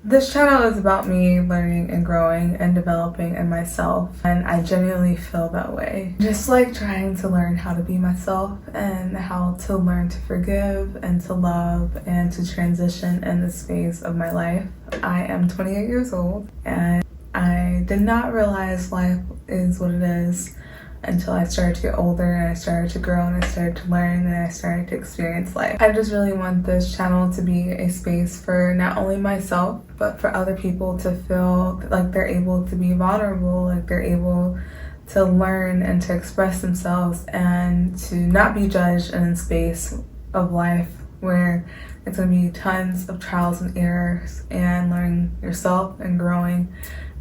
This channel is about me learning and growing and developing in myself, and I genuinely feel that way. Just like trying to learn how to be myself and how to learn to forgive and to love and to transition in this phase of my life. I am 28 years old and I did not realize life is what it is until I started to get older and I started to grow and I started to learn and I started to experience life. I just really want this channel to be a space for not only myself, but for other people to feel like they're able to be vulnerable, like they're able to learn and to express themselves and to not be judged in a space of life where it's going to be tons of trials and errors and learning yourself and growing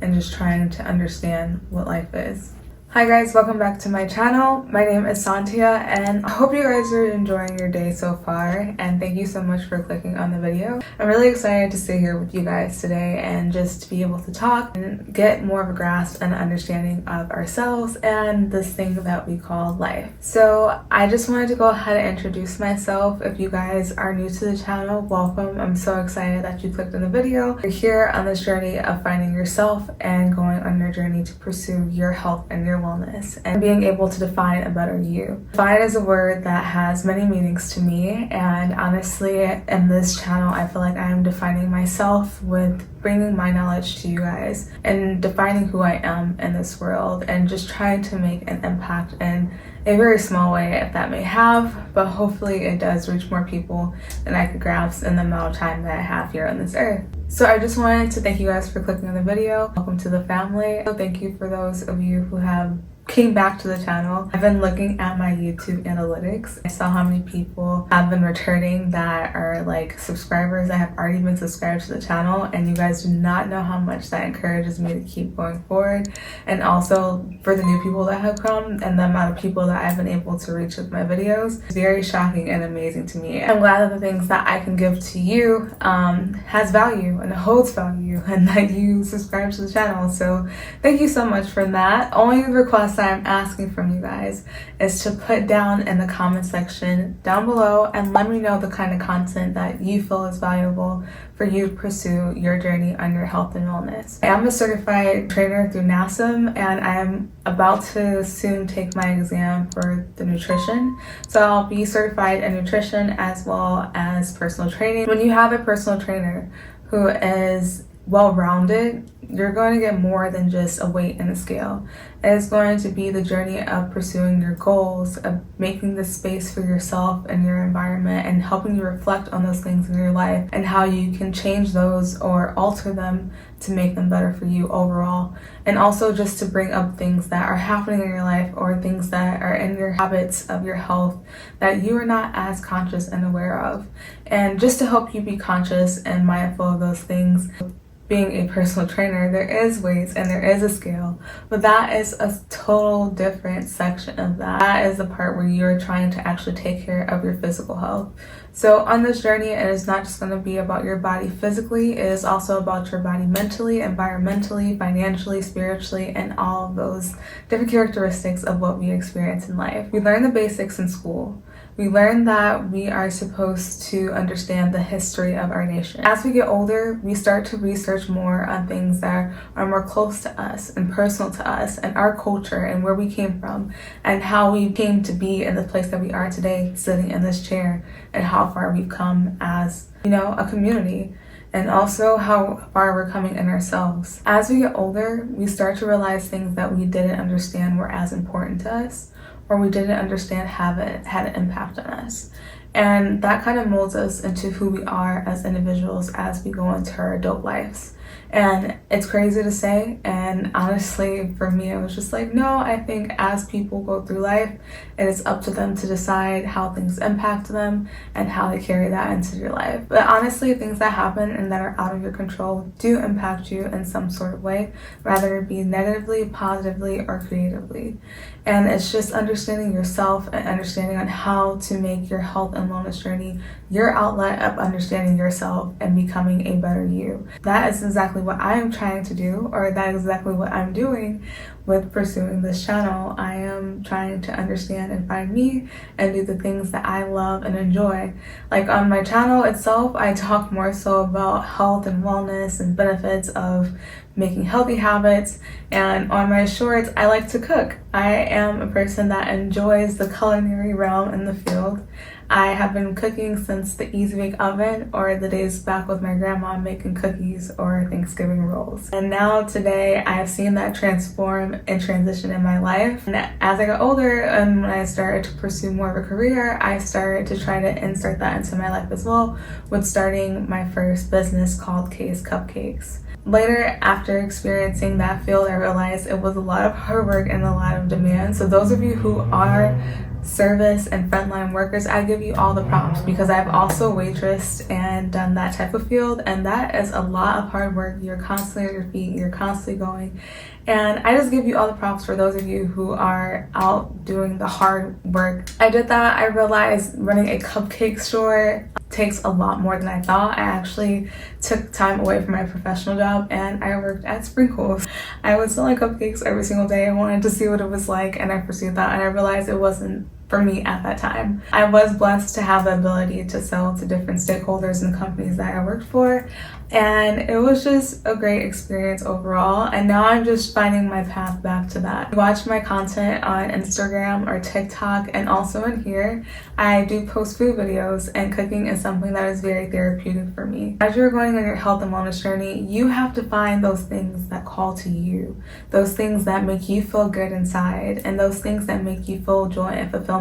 and just trying to understand what life is. Hi guys, welcome back to my channel. My name is Santia and I hope you guys are enjoying your day so far, and thank you so much for clicking on the video. I'm really excited to sit here with you guys today and just to be able to talk and get more of a grasp and understanding of ourselves and this thing that we call life. So I just wanted to go ahead and introduce myself. If you guys are new to the channel, welcome. I'm so excited that you clicked on the video. You're here on this journey of finding yourself and going on your journey to pursue your health and your wellness and being able to define a better you. Define is a word that has many meanings to me, and honestly in this channel I feel like I am defining myself with bringing my knowledge to you guys and defining who I am in this world and just trying to make an impact in a very small way if that may have, but hopefully it does reach more people than I could grasp in the amount of time that I have here on this earth. So I just wanted to thank you guys for clicking on the video. Welcome to the family. So thank you for those of you who have came back to the channel. I've been looking at my YouTube analytics. I saw how many people have been returning that are like subscribers that have already been subscribed to the channel, and you guys do not know how much that encourages me to keep going forward. And also for the new people that have come and the amount of people that I've been able to reach with my videos, it's very shocking and amazing to me. I'm glad that the things that I can give to you has value and holds value and that you subscribe to the channel. So thank you so much for that. Only request that I'm asking from you guys is to put down in the comment section down below and let me know the kind of content that you feel is valuable for you to pursue your journey on your health and wellness. I am a certified trainer through NASM and I'm about to soon take my exam for the nutrition. So I'll be certified in nutrition as well as personal training. When you have a personal trainer who is well-rounded, you're going to get more than just a weight and a scale. It's going to be the journey of pursuing your goals, of making the space for yourself and your environment and helping you reflect on those things in your life and how you can change those or alter them to make them better for you overall. And also just to bring up things that are happening in your life or things that are in your habits of your health that you are not as conscious and aware of. And just to help you be conscious and mindful of those things. Being a personal trainer, there is weights and there is a scale, but that is a total different section of that. That is the part where you're trying to actually take care of your physical health. So on this journey, it is not just going to be about your body physically, it is also about your body mentally, environmentally, financially, spiritually, and all of those different characteristics of what we experience in life. We learn the basics in school. We learn that we are supposed to understand the history of our nation. As we get older, we start to research more on things that are more close to us and personal to us and our culture and where we came from and how we came to be in the place that we are today, sitting in this chair, and how far we've come as, a community. And also how far we're coming in ourselves. As we get older, we start to realize things that we didn't understand were as important to us, or we didn't understand had an impact on us. And that kind of molds us into who we are as individuals as we go into our adult lives. And it's crazy to say, and honestly for me it was just like, no, I think as people go through life, it is up to them to decide how things impact them and how they carry that into your life. But honestly, things that happen and that are out of your control do impact you in some sort of way, whether it be negatively, positively, or creatively. And it's just understanding yourself and understanding on how to make your health and wellness journey your outlet of understanding yourself and becoming a better you. That is exactly what I am trying to do, or that is exactly what I'm doing with pursuing this channel. I am trying to understand and find me and do the things that I love and enjoy. Like on my channel itself, I talk more so about health and wellness and benefits of making healthy habits, and on my shorts I like to cook. I am a person that enjoys the culinary realm in the field. I have been cooking since the Easy Bake Oven, or the days back with my grandma making cookies or Thanksgiving rolls. And now today I have seen that transform and transition in my life. And as I got older and when I started to pursue more of a career, I started to try to insert that into my life as well, with starting my first business called K's Cupcakes. Later, after experiencing that field, I realized it was a lot of hard work and a lot of demand. So those of you who are service and frontline workers, I give you all the props, because I've also waitressed and done that type of field, and that is a lot of hard work. You're constantly on your feet, you're constantly going, and I just give you all the props for those of you who are out doing the hard work. I did that. I realized running a cupcake store takes a lot more than I thought. I actually took time away from my professional job and I worked at Sprinkles. I was selling cupcakes every single day. I wanted to see what it was like, and I pursued that, and I realized it wasn't for me at that time. I was blessed to have the ability to sell to different stakeholders and companies that I worked for, and it was just a great experience overall. And now I'm just finding my path back to that. Watch my content on Instagram or TikTok, and also in here I do post food videos, and cooking is something that is very therapeutic for me. As you're going on your health and wellness journey, you have to find those things that call to you, those things that make you feel good inside, and those things that make you feel joy and fulfillment.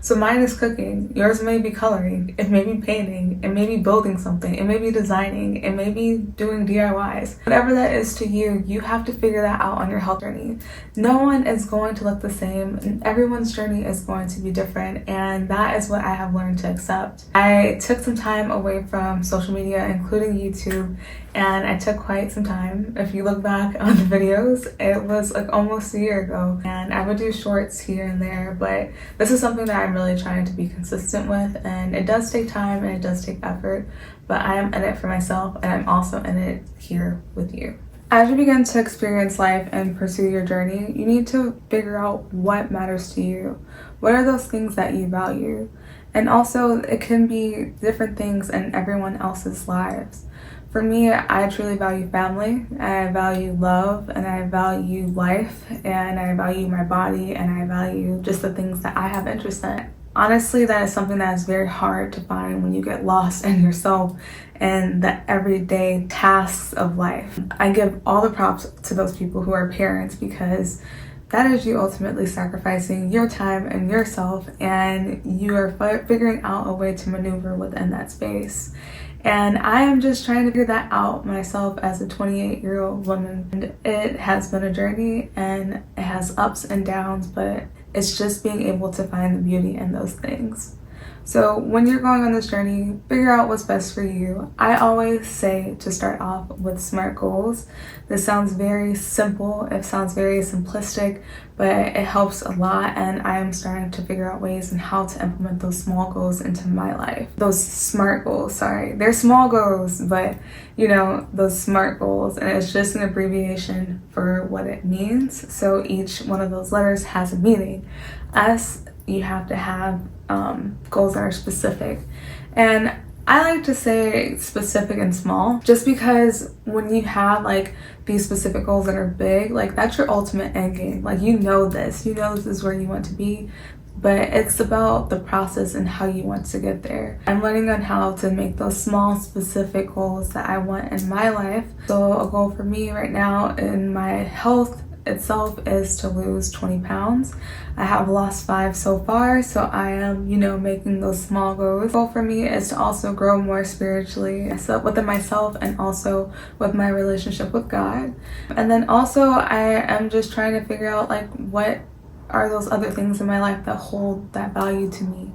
So mine is cooking. Yours may be coloring, it may be painting, it may be building something, it may be designing, it may be doing DIYs. Whatever that is to you, you have to figure that out on your health journey. No one is going to look the same, and everyone's journey is going to be different, and that is what I have learned to accept. I took some time away from social media, including YouTube, and I took quite some time. If you look back on the videos, it was like almost a year ago, and I would do shorts here and there, but this is something that I'm really trying to be consistent with, and it does take time and it does take effort, but I am in it for myself, and I'm also in it here with you. As you begin to experience life and pursue your journey, you need to figure out what matters to you. What are those things that you value? And also, it can be different things in everyone else's lives. For me, I truly value family, I value love, and I value life, and I value my body, and I value just the things that I have interest in. Honestly, that is something that is very hard to find when you get lost in yourself and the everyday tasks of life. I give all the props to those people who are parents, because that is you ultimately sacrificing your time and yourself, and you are figuring out a way to maneuver within that space. And I am just trying to figure that out myself as a 28-year-old woman. And it has been a journey, and it has ups and downs, but it's just being able to find the beauty in those things. So when you're going on this journey, figure out what's best for you. I always say to start off with SMART goals. This sounds very simple, it sounds very simplistic, but it helps a lot, and I am starting to figure out ways on how to implement those small goals into my life. Those SMART goals, sorry. They're small goals, but you know, those SMART goals, and it's just an abbreviation for what it means. So each one of those letters has a meaning. You have to have goals that are specific, and I like to say specific and small, just because when you have like these specific goals that are big, like that's your ultimate end game. Like you know this is where you want to be, but it's about the process and how you want to get there. I'm learning on how to make those small specific goals that I want in my life. So a goal for me right now in my health itself is to lose 20 pounds. I have lost 5 so far, so I am, making those small goals. The goal for me is to also grow more spiritually, so within myself and also with my relationship with God. And then also I am just trying to figure out like what are those other things in my life that hold that value to me,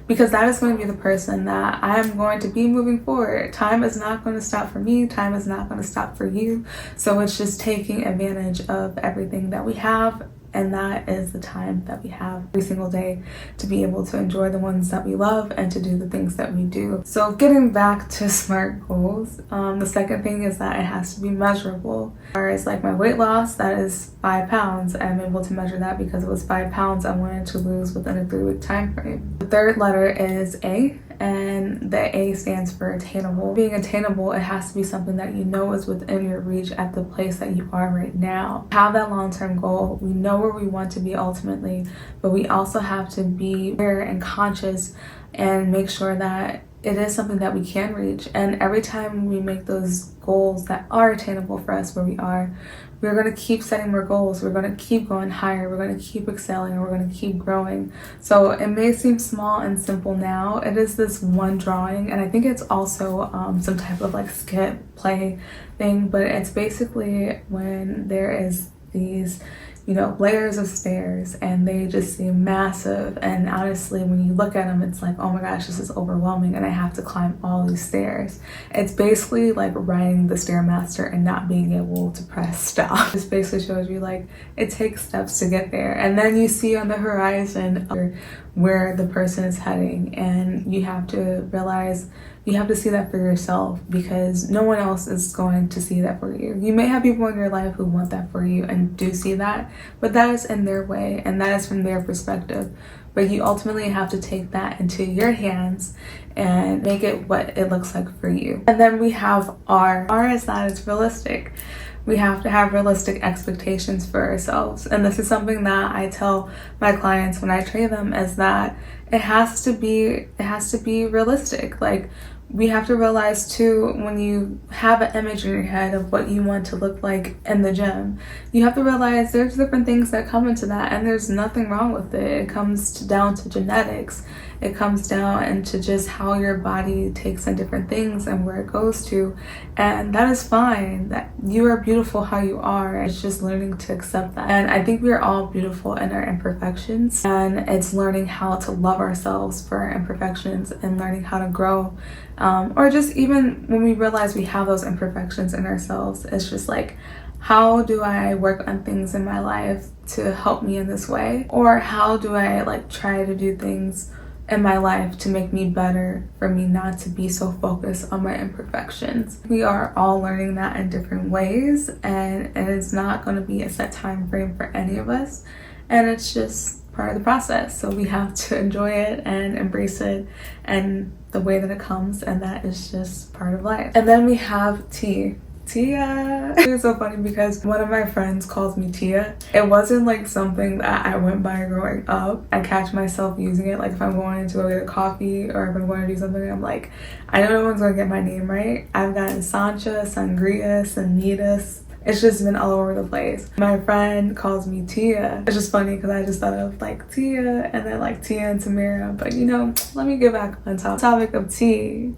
because that is going to be the person that I am going to be moving forward. Time is not going to stop for me. Time is not going to stop for you. So it's just taking advantage of everything that we have And that is the time that we have every single day to be able to enjoy the ones that we love and to do the things that we do. So getting back to SMART goals, the second thing is that it has to be measurable. As far as like my weight loss, that is 5 pounds. I'm able to measure that because it was 5 pounds I wanted to lose within a 3-week time frame. The third letter is A, and the A stands for attainable. Being attainable, it has to be something that you know is within your reach at the place that you are right now. Have that long-term goal. We know where we want to be ultimately, but we also have to be aware and conscious and make sure that it is something that we can reach. And every time we make those goals that are attainable for us where we are, we're going to keep setting more goals. We're going to keep going higher. We're going to keep excelling. And we're going to keep growing. So it may seem small and simple now. It is this one drawing, and I think it's also some type of like skip play thing, but it's basically when there is these layers of stairs and they just seem massive, and honestly when you look at them it's like, oh my gosh, this is overwhelming and I have to climb all these stairs. It's basically like riding the Stairmaster and not being able to press stop. This basically shows you like it takes steps to get there, and then you see on the horizon where the person is heading, and you have to realize you have to see that for yourself because no one else is going to see that for you. You may have people in your life who want that for you and do see that, but that is in their way and that is from their perspective. But you ultimately have to take that into your hands and make it what it looks like for you. And then we have R. R is that it's realistic. We have to have realistic expectations for ourselves. And this is something that I tell my clients when I train them, is that it has to be realistic. Like, we have to realize too, when you have an image in your head of what you want to look like in the gym, you have to realize there's different things that come into that, and there's nothing wrong with it. It comes down to genetics. It comes down into just how your body takes in different things and where it goes to, and that is fine. That you are beautiful how you are. It's just learning to accept that. And I think we are all beautiful in our imperfections, and it's learning how to love ourselves for our imperfections and learning how to grow. Or just even when we realize we have those imperfections in ourselves, it's just like, how do I work on things in my life to help me in this way? Or how do I like try to do things in my life to make me better, for me not to be so focused on my imperfections? We are all learning that in different ways, and it's not going to be a set time frame for any of us, and it's just part of the process. So we have to enjoy it and embrace it and the way that it comes, and that is just part of life. And then we have T. Tia. It was so funny because one of my friends calls me Tia. It wasn't like something that I went by growing up. I catch myself using it, like if I'm going to go get a coffee or if I'm going to do something, I'm like, I know no one's going to get my name right. I've gotten Sancha, Sangria, Sanitas. It's just been all over the place. My friend calls me Tia. It's just funny because I just thought of like Tia and then like Tia and Tamara. But let me get back on topic of tea.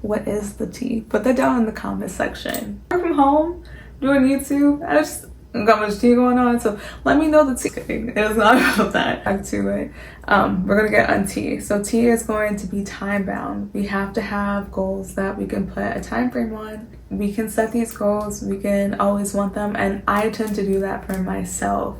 What is the tea? Put that down in the comment section. Work from home, doing YouTube. I just got much tea going on, so let me know the tea. It is not about that. Back to it. We're gonna get on tea. So tea is going to be time bound. We have to have goals that we can put a time frame on. We can set these goals. We can always want them, and I tend to do that for myself.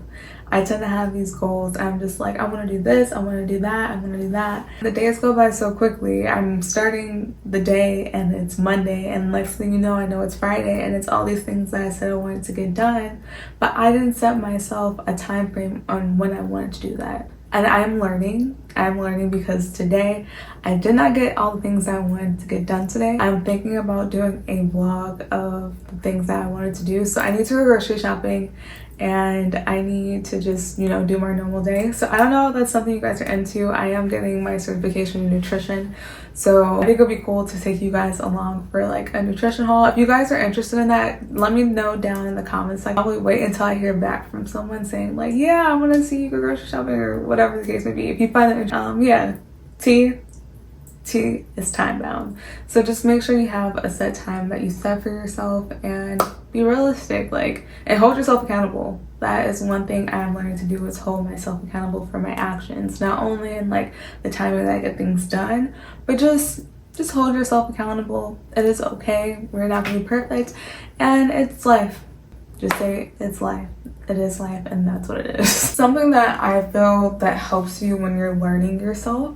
I tend to have these goals. I'm just like, I want to do this, I want to do that, I want to do that. The days go by so quickly. I'm starting the day and it's Monday, and next thing you know, I know it's Friday, and it's all these things that I said I wanted to get done, but I didn't set myself a time frame on when I wanted to do that. And I'm learning because today I did not get all the things I wanted to get done today. I'm thinking about doing a vlog of the things that I wanted to do. So I need to go grocery shopping, and I need to just, do my normal day. So I don't know if that's something you guys are into. I am getting my certification in nutrition. So I think it'll be cool to take you guys along for like a nutrition haul. If you guys are interested in that, let me know down in the comments. I'll probably wait until I hear back from someone saying like, yeah, I want to see you go grocery shopping or whatever the case may be. If you find it, yeah, T is time bound. So just make sure you have a set time that you set for yourself and be realistic, and hold yourself accountable. That is one thing I'm learning to do, is hold myself accountable for my actions, not only in the timing that I get things done, but just hold yourself accountable. It is okay. We're not gonna be perfect, and it's life. Just say it's life. It is life, and that's what it is. Something that I feel that helps you when you're learning yourself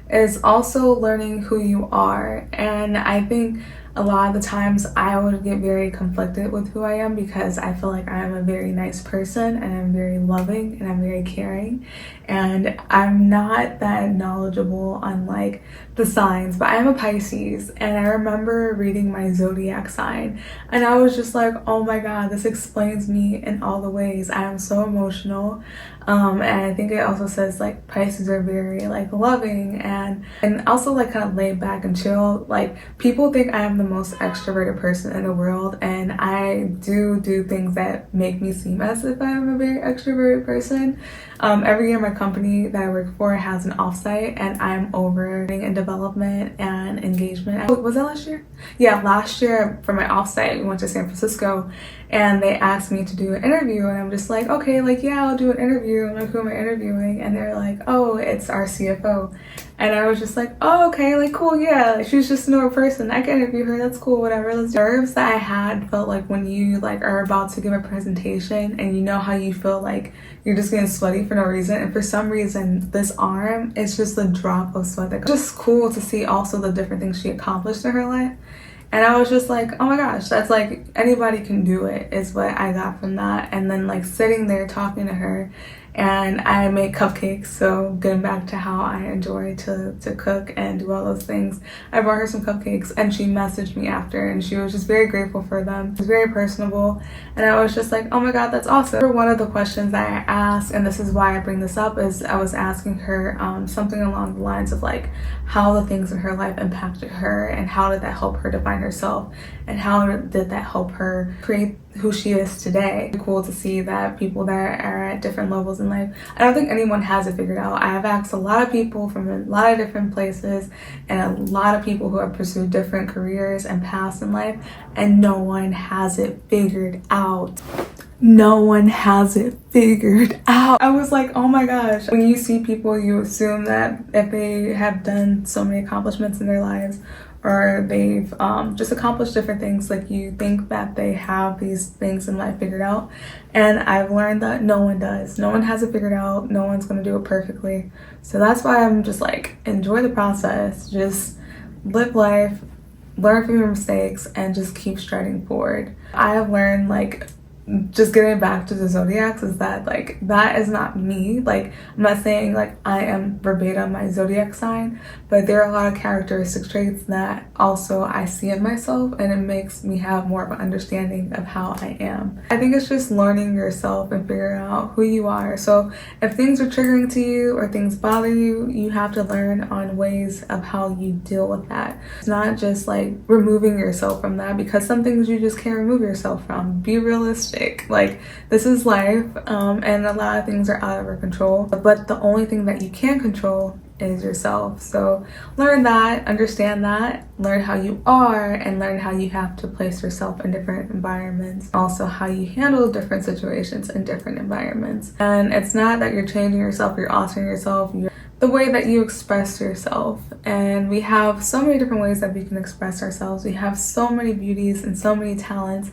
is also learning who you are. And I think a lot of the times I would get very conflicted with who I am because I feel like I am a very nice person and I'm very loving and I'm very caring, and I'm not that knowledgeable on like the signs, but I'm a Pisces, and I remember reading my zodiac sign and I was just like, oh my god, this explains me in all the ways. I am so emotional, and I think it also says like Pisces are very like loving and also like kind of laid back and chill. Like people think I am the most extroverted person in the world, and I do things that make me seem as if I am a very extroverted person. Every year my company that I work for has an offsite, and I'm over in development and engagement. Was that last year? Yeah, last year for my offsite we went to San Francisco and they asked me to do an interview, and I'm just like, okay, like yeah, I'll do an interview. I'm like, who am I interviewing? And they're like, oh, it's our CFO. And I was just like, oh, okay, like cool, yeah, like she's just a normal person, I can interview her, that's cool, whatever. Those nerves that I had felt like when you like are about to give a presentation and you know how you feel like you're just getting sweaty for no reason, and for some reason this arm is just a drop of sweat. That just cool to see also the different things she accomplished in her life. And I was just like, oh my gosh, that's like anybody can do it is what I got from that. And then like sitting there talking to her, and I make cupcakes, so getting back to how I enjoy to cook and do all those things, I brought her some cupcakes and she messaged me after and she was just very grateful for them. It was very personable, and I was just like, oh my god, that's awesome. One of the questions that I asked, and this is why I bring this up, is I was asking her something along the lines of like how the things in her life impacted her and how did that help her define herself and how did that help her create who she is today. It's cool to see that people that are at different levels in life, I don't think anyone has it figured out. I have asked a lot of people from a lot of different places and a lot of people who have pursued different careers and paths in life, and no one has it figured out. No one has it figured out. I was like, oh my gosh. When you see people, you assume that if they have done so many accomplishments in their lives, or they've just accomplished different things, like you think that they have these things in life figured out. And I've learned that no one does. No one has it figured out. No one's gonna do it perfectly. So that's why I'm just like, enjoy the process. Just live life, learn from your mistakes, and just keep striding forward. I have learned like, just getting back to the zodiacs, is that like that is not me. Like I'm not saying like I am verbatim my zodiac sign, but there are a lot of characteristic traits that also I see in myself, and it makes me have more of an understanding of how I am. I think it's just learning yourself and figuring out who you are. So if things are triggering to you or things bother you, you have to learn on ways of how you deal with that. It's not just like removing yourself from that, because some things you just can't remove yourself from. Be realistic. Like this is life, and a lot of things are out of our control, but the only thing that you can control is yourself. So learn that, understand that, learn how you are, and learn how you have to place yourself in different environments. Also how you handle different situations in different environments. And it's not that you're changing yourself, you're altering yourself, the way that you express yourself. And we have so many different ways that we can express ourselves. We have so many beauties and so many talents,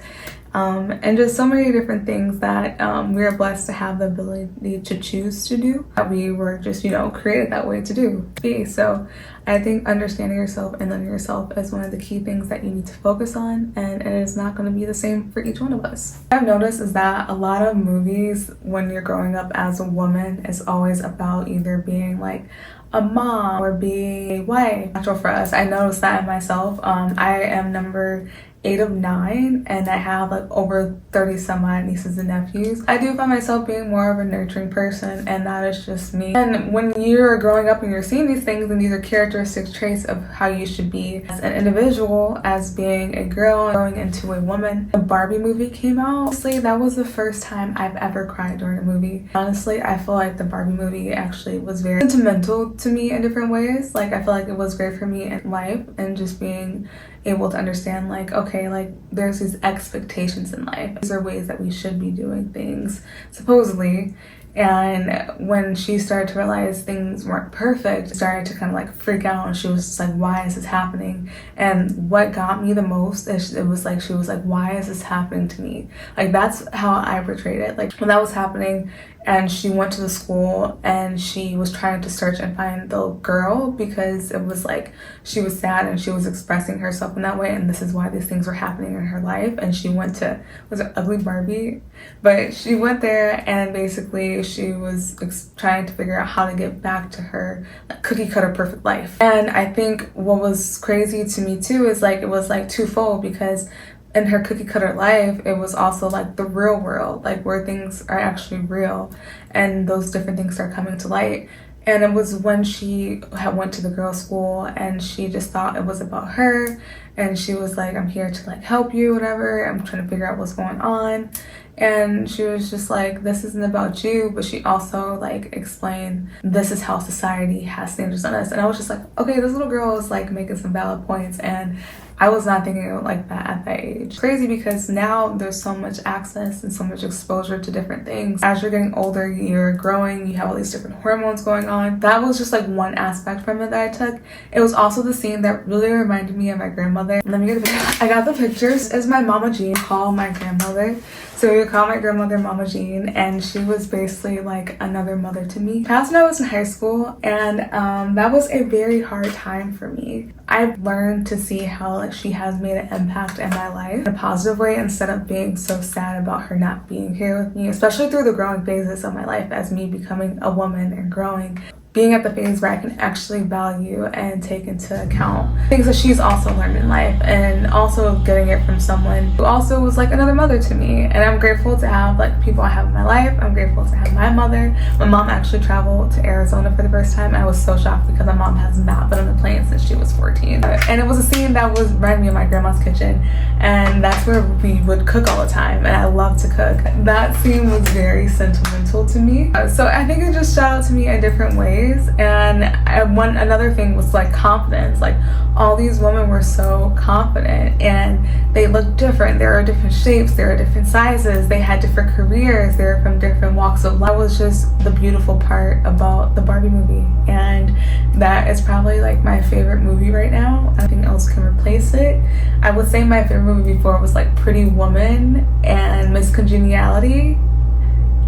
and just so many different things that we are blessed to have the ability to choose to do, that we were just, created that way to do. So I think understanding yourself and learning yourself is one of the key things that you need to focus on, and it is not going to be the same for each one of us. What I've noticed is that a lot of movies, when you're growing up as a woman, is always about either being like a mom or being a wife. Natural for us, I noticed that in myself. I am number 8 of 9, and I have like over 30 some odd nieces and nephews. I do find myself being more of a nurturing person, and that is just me. And when you're growing up and you're seeing these things, and these are characteristic traits of how you should be as an individual, as being a girl growing into a woman. The Barbie movie came out. Honestly, that was the first time I've ever cried during a movie. Honestly, I feel like the Barbie movie actually was very sentimental to me in different ways. Like I feel like it was great for me in life, and just being able to understand like, okay, like there's these expectations in life. These are ways that we should be doing things, supposedly. And when she started to realize things weren't perfect, started to kind of like freak out, and she was just like, why is this happening? And what got me the most is it was like, she was like, why is this happening to me? Like, that's how I portrayed it. Like, when that was happening and she went to the school and she was trying to search and find the girl, because it was like she was sad and she was expressing herself in that way, and this is why these things were happening in her life. And she went to, was it Ugly Barbie? But she went there, and basically she was trying to figure out how to get back to her like cookie cutter perfect life. And I think what was crazy to me too is like it was like twofold, because in her cookie cutter life, it was also like the real world, like where things are actually real and those different things are coming to light. And it was when she had went to the girls' school and she just thought it was about her, and she was like, I'm here to like help you, whatever, I'm trying to figure out what's going on. And she was just like, this isn't about you, but she also like explained, this is how society has standards on us. And I was just like, okay, this little girl is like making some valid points, and I was not thinking like that at that age. Crazy, because now there's so much access and so much exposure to different things. As you're getting older, you're growing, you have all these different hormones going on. That was just like one aspect from it that I took. It was also the scene that really reminded me of my grandmother. Let me get a picture. I got the pictures. It's my Mama Jean. Call my grandmother. So we would call my grandmother Mama Jean, and she was basically like another mother to me. That's when I was in high school, and that was a very hard time for me. I've learned to see how like she has made an impact in my life in a positive way, instead of being so sad about her not being here with me, especially through the growing phases of my life as me becoming a woman and growing. Being at the phase where I can actually value and take into account things that she's also learned in life, and also getting it from someone who also was like another mother to me. And I'm grateful to have like people I have in my life. I'm grateful to have my mother. My mom actually traveled to Arizona for the first time. I was so shocked because my mom has not been on a plane since she was 14. And it was a scene that was reminding me of my grandma's kitchen, and that's where we would cook all the time, and I love to cook. That scene was very sentimental to me. So I think it just shot out to me in different ways. And another thing was like confidence. Like, all these women were so confident, and they looked different. There are different shapes, there are different sizes, they had different careers, they were from different walks of life. That was just the beautiful part about the Barbie movie, and that is probably like my favorite movie right now. Nothing else can replace it. I would say my favorite movie before was like Pretty Woman and Miss Congeniality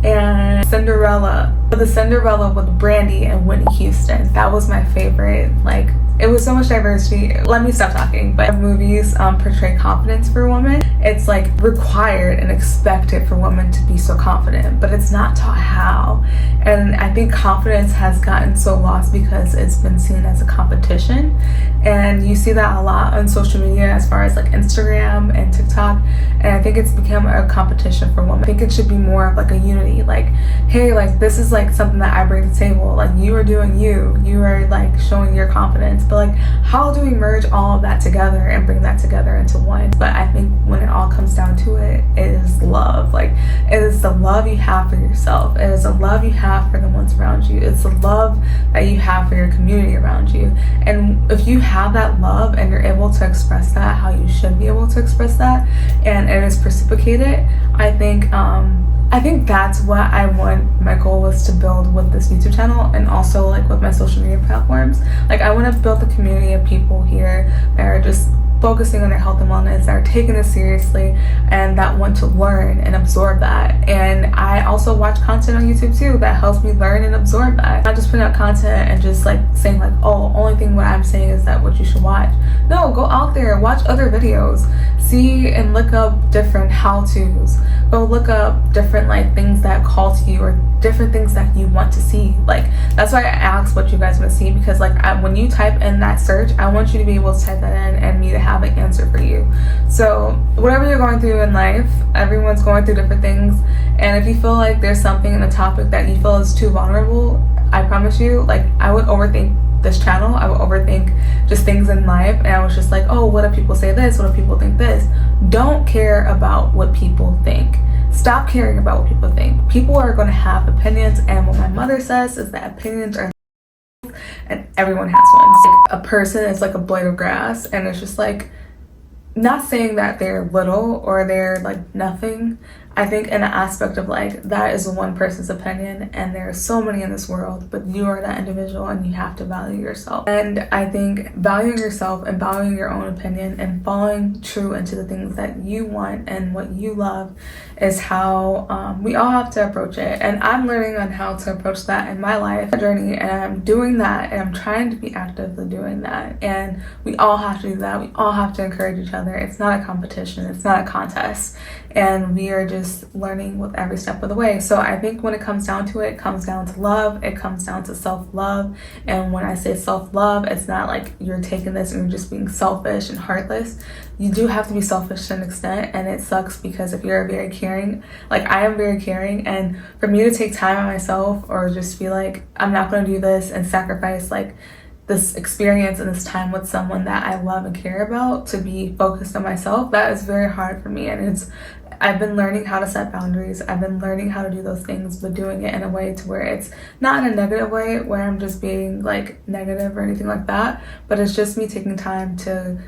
and Cinderella. The Cinderella with Brandy and Whitney Houston, that was my favorite. Like, it was so much diversity. Let me stop talking. But movies portray confidence for women. It's like required and expected for women to be so confident, but it's not taught how. And I think confidence has gotten so lost because it's been seen as a competition. And you see that a lot on social media, as far as like Instagram and TikTok. And I think it's become a competition for women. I think it should be more of like a unity. Like, hey, like this is like something that I bring to the table. Like, you are doing you are like showing your confidence. But like, how do we merge all of that together and bring that together into one? But I think when it all comes down to it, it is love. Like, it is the love you have for yourself. It is the love you have for the ones around you. It's the love that you have for your community around you. And if you have that love and you're able to express that how you should be able to express that, and it is reciprocated, I think that's what I want. My goal was to build with this YouTube channel, and also like with my social media platforms. Like, I want to build a community of people here that are just focusing on their health and wellness, that are taking it seriously, and that want to learn and absorb that. And I also watch content on YouTube too that helps me learn and absorb that. Not just putting out content and just like saying like, oh, only thing what I'm saying is that what you should watch. No, go out there, watch other videos, see and look up different how-tos, go look up different like things that call to you, or different things that you want to see. Like, that's why I asked what you guys want to see, because like when you type in that search, I want you to be able to type that in and me to have an answer for you. So whatever you're going through in life, everyone's going through different things, and if you feel like there's something in the topic that you feel is too vulnerable, I promise you, like, I would overthink this channel. I would overthink just things in life, and I was just like, oh, what if people say this, what if people think this? Don't care about what people think. Stop caring about what people think. People are going to have opinions, and what my mother says is that opinions are, and everyone has one. Like, a person is like a blade of grass, and it's just like, not saying that they're little or they're like nothing. I think in an aspect of like, that is one person's opinion and there are so many in this world, but you are that individual and you have to value yourself. And I think valuing yourself and valuing your own opinion and following true into the things that you want and what you love is how we all have to approach it. And I'm learning on how to approach that in my life journey, and I'm doing that, and I'm trying to be actively doing that. And we all have to do that. We all have to encourage each other. It's not a competition. It's not a contest. And we are just learning with every step of the way. So I think when it comes down to it, it comes down to love. It comes down to self-love. And when I say self-love, it's not like you're taking this and you're just being selfish and heartless. You do have to be selfish to an extent, and it sucks because if you're very caring, like I am very caring, and for me to take time on myself or just be like, I'm not going to do this and sacrifice like this experience and this time with someone that I love and care about to be focused on myself, that is very hard for me. And I've been learning how to set boundaries. I've been learning how to do those things, but doing it in a way to where it's not in a negative way where I'm just being like negative or anything like that, but it's just me taking time to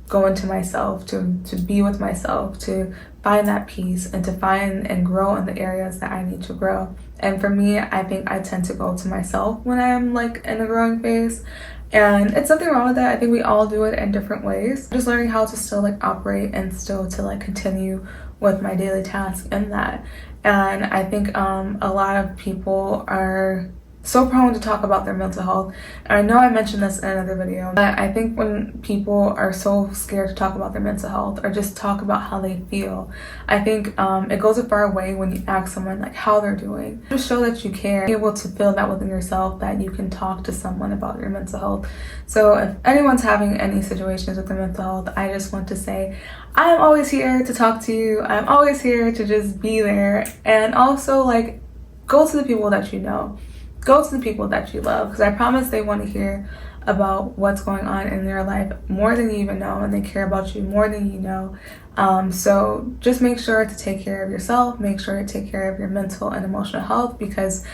go into myself, to be with myself, to find that peace and to find and grow in the areas that I need to grow. And for me, I think I tend to go to myself when I'm like in a growing phase. And it's nothing wrong with that. I think we all do it in different ways. Just learning how to still like operate and still to like continue with my daily tasks in that. And I think a lot of people are so prone to talk about their mental health. And I know I mentioned this in another video, but I think when people are so scared to talk about their mental health or just talk about how they feel, I think it goes a far way when you ask someone like how they're doing. Just show that you care, be able to feel that within yourself, that you can talk to someone about your mental health. So if anyone's having any situations with their mental health, I just want to say, I'm always here to talk to you. I'm always here to just be there. And also like, go to the people that you know. Go to the people that you love, because I promise they want to hear about what's going on in their life more than you even know, and they care about you more than you know. So just make sure to take care of yourself, make sure to take care of your mental and emotional health, because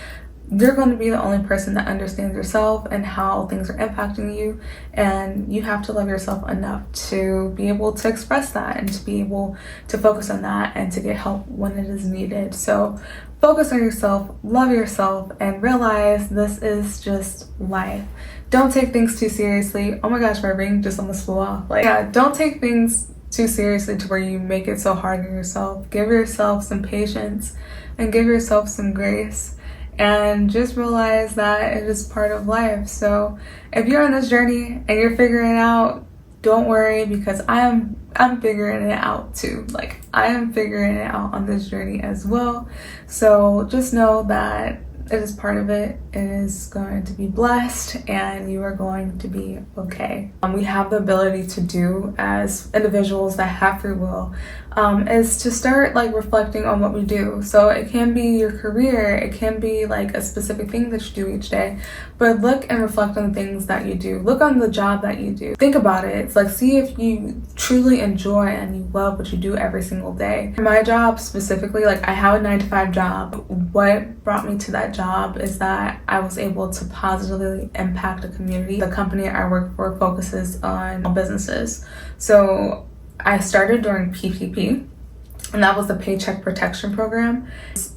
you're going to be the only person that understands yourself and how things are impacting you, and you have to love yourself enough to be able to express that and to be able to focus on that and to get help when it is needed. So focus on yourself, love yourself, and realize this is just life. Don't take things too seriously. Oh my gosh, my ring just almost flew off. Like, yeah, don't take things too seriously to where you make it so hard on yourself. Give yourself some patience and give yourself some grace. And just realize that it is part of life. So if you're on this journey and you're figuring it out, don't worry, because I'm figuring it out too. Like, I am figuring it out on this journey as well. So just know that it is part of it. It is going to be blessed, and you are going to be okay. We have the ability to do as individuals that have free will, is to start like reflecting on what we do. So it can be your career, it can be like a specific thing that you do each day, but look and reflect on the things that you do. Look on the job that you do. Think about it. It's like, see if you truly enjoy and you love what you do every single day. For my job specifically, like I have a 9-to-5 job. What brought me to that job is that I was able to positively impact a community. The company I work for focuses on businesses. So I started during PPP, and that was the Paycheck Protection Program.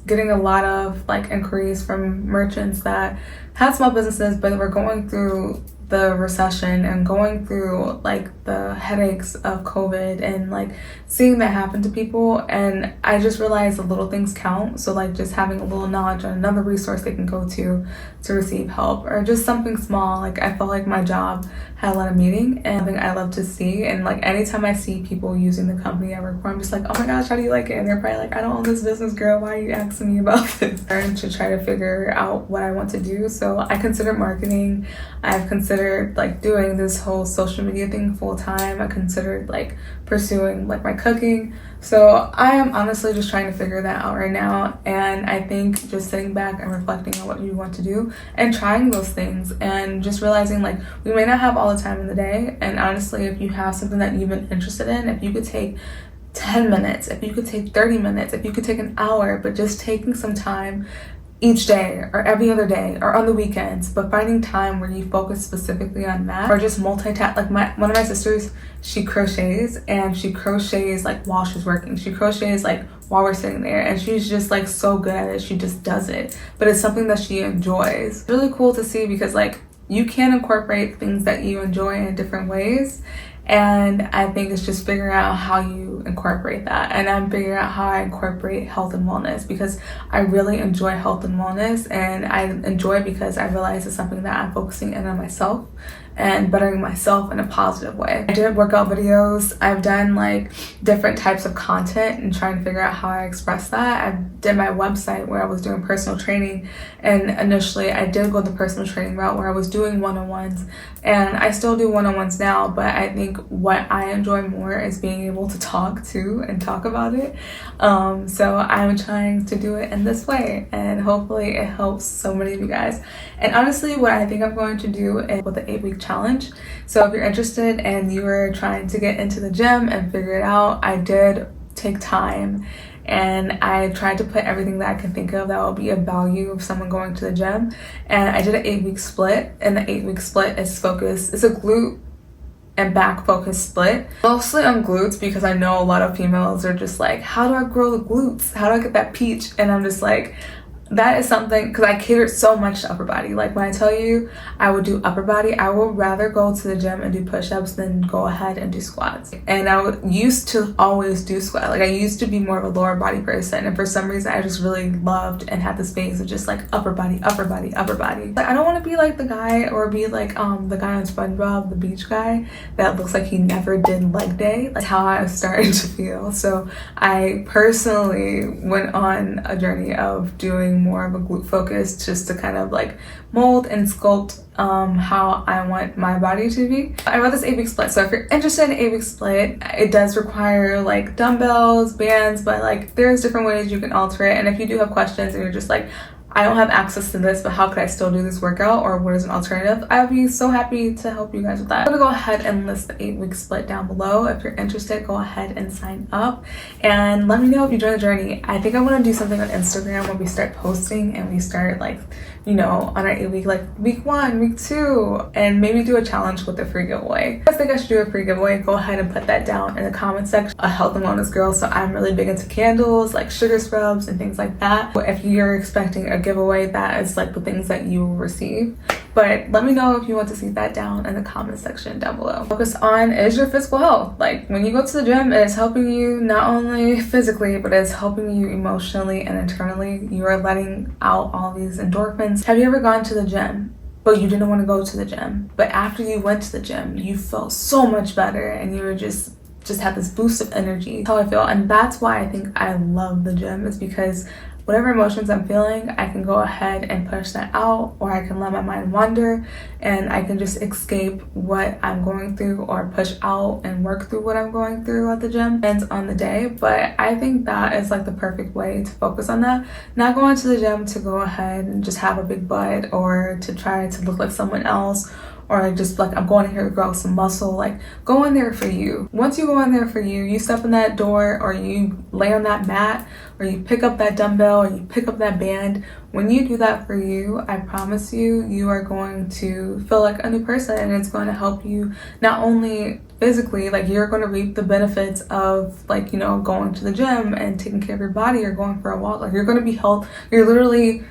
Getting a lot of like inquiries from merchants that had small businesses but were going through the recession and going through like the headaches of COVID and like seeing that happen to people. And I just realized the little things count. So like just having a little knowledge on another resource they can go to receive help, or just something small. Like I felt like my job had a lot of meaning and something I love to see. And like anytime I see people using the company I work for, I'm just like, oh my gosh, how do you like it? And they're probably like, I don't own this business, girl. Why are you asking me about this? And to try to figure out what I want to do. So I consider marketing. I've considered like doing this whole social media thing full time. I considered like pursuing like my cooking. So I am honestly just trying to figure that out right now. And I think just sitting back and reflecting on what you want to do and trying those things and just realizing like we may not have all the time in the day. And honestly, if you have something that you've been interested in, if you could take 10 minutes, if you could take 30 minutes, if you could take an hour, but just taking some time each day or every other day or on the weekends, but finding time where you focus specifically on that, or just multitask. Like one of my sisters, she crochets, and she crochets like while she's working. She crochets like while we're sitting there, and she's just like so good at it. She just does it, but it's something that she enjoys. It's really cool to see, because like you can incorporate things that you enjoy in different ways. And I think it's just figuring out how you incorporate that. And I'm figuring out how I incorporate health and wellness, because I really enjoy health and wellness, and I enjoy it because I realize it's something that I'm focusing in on myself and bettering myself in a positive way. I did workout videos. I've done like different types of content and trying to figure out how I express that. I did my website where I was doing personal training, and initially I did go the personal training route where I was doing one-on-ones, and I still do one-on-ones now, but I think what I enjoy more is being able to talk to and talk about it. So I'm trying to do it in this way, and hopefully it helps so many of you guys. And honestly, what I think I'm going to do is with the 8-week challenge. So if you're interested and you are trying to get into the gym and figure it out, I did take time and I tried to put everything that I can think of that will be of value of someone going to the gym. And I did an 8-week split, and the 8-week split is focused. It's a glute and back focus split, mostly on glutes, because I know a lot of females are just like, how do I grow the glutes? How do I get that peach? And I'm just like, that is something, because I catered so much to upper body. Like when I tell you I would do upper body, I would rather go to the gym and do push-ups than go ahead and do squats. And used to always do squat. Like I used to be more of a lower body person, and for some reason I just really loved and had this phase of just like upper body, upper body, upper body. Like, I don't want to be like the guy, or be like the guy on SpongeBob, the beach guy that looks like he never did leg day. That's how I was starting to feel. So I personally went on a journey of doing more of a glute focus, just to kind of like mold and sculpt how I want my body to be. I wrote this 8-week split, so if you're interested in an 8-week split, it does require like dumbbells, bands, but like there's different ways you can alter it. And if you do have questions and you're just like, I don't have access to this, but how could I still do this workout, or what is an alternative, I'd be so happy to help you guys with that. I'm gonna go ahead and list the 8-week split down below. If you're interested, go ahead and sign up and let me know if you join the journey. I think I'm gonna do something on Instagram when we start posting and we start like, you know, on our 8-week, like week 1, week 2, and maybe do a challenge with a free giveaway. If you guys think I should do a free giveaway, go ahead and put that down in the comment section. A health and wellness girl, so I'm really big into candles, like sugar scrubs and things like that. But if you're expecting a giveaway, that is like the things that you will receive. But let me know if you want to see that down in the comment section down below. Focus on is your physical health. Like when you go to the gym, it's helping you not only physically, but it's helping you emotionally and internally. You are letting out all these endorphins. Have you ever gone to the gym but you didn't want to go to the gym, but after you went to the gym you felt so much better and you were just had this boost of energy? That's how I feel, and that's why I think I love the gym, is because whatever emotions I'm feeling, I can go ahead and push that out, or I can let my mind wander and I can just escape what I'm going through, or push out and work through what I'm going through at the gym. Depends on the day, but I think that is like the perfect way to focus on that. Not going to the gym to go ahead and just have a big butt, or to try to look like someone else, or just like I'm going here to grow some muscle. Like go in there for you. Once you go in there for you, you step in that door, or you lay on that mat, or you pick up that dumbbell, or you pick up that band. When you do that for you, I promise you, you are going to feel like a new person, and it's going to help you not only physically, like you're going to reap the benefits of like, you know, going to the gym and taking care of your body, or going for a walk. Like you're going to be you're literally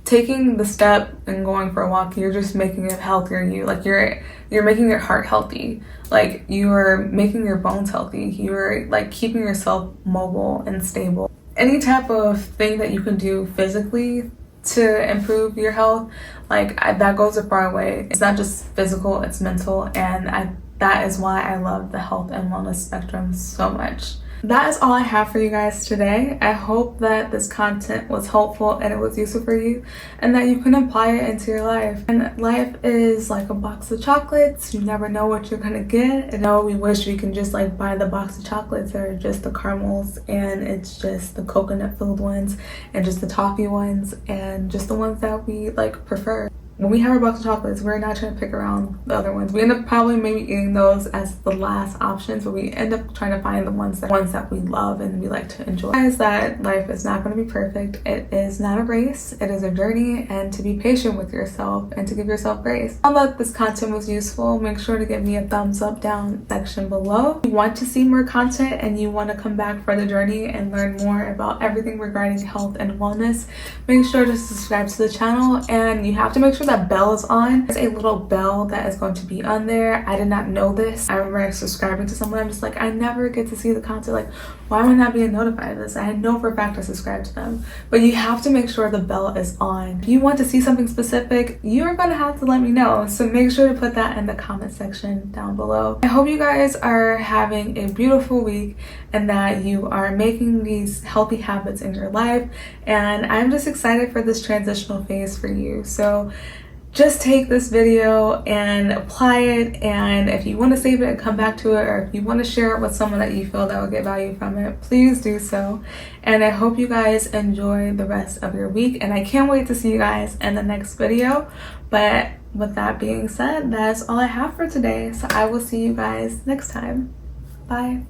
taking the step and going for a walk. You're just making it healthier in you. Like you're making your heart healthy. Like you are making your bones healthy. You're like keeping yourself mobile and stable. Any type of thing that you can do physically to improve your health, like that goes a far way. It's not just physical, it's mental, and that is why I love the health and wellness spectrum so much. That is all I have for you guys today. I hope that this content was helpful and it was useful for you, and that you can apply it into your life. And life is like a box of chocolates. You never know what you're gonna get. I know we wish we can just like buy the box of chocolates that are just the caramels, and it's just the coconut filled ones, and just the toffee ones, and just the ones that we like prefer. when we have our box of chocolates, we're not trying to pick around the other ones. We end up probably maybe eating those as the last options, but we end up trying to find the ones that we love and we like to enjoy. Guys, that life is not going to be perfect. It is not a race. It is a journey, and to be patient with yourself and to give yourself grace. I hope this content was useful. Make sure to give me a thumbs up down section below. If you want to see more content and you want to come back for the journey and learn more about everything regarding health and wellness, make sure to subscribe to the channel, and you have to make sure that bell is on. There's a little bell that is going to be on there. I did not know this. I remember subscribing to someone, I'm just like, I never get to see the content. Like, why am I not being notified of this? I know for a fact I subscribed to them, but you have to make sure the bell is on. If you want to see something specific, you're gonna have to let me know, so make sure to put that in the comment section down below. I hope you guys are having a beautiful week and that you are making these healthy habits in your life, and I'm just excited for this transitional phase for you. So just take this video and apply it, and if you want to save it and come back to it, or if you want to share it with someone that you feel that will get value from it, please do so. And I hope you guys enjoy the rest of your week, and I can't wait to see you guys in the next video. But with that being said, that's all I have for today, so I will see you guys next time. Bye.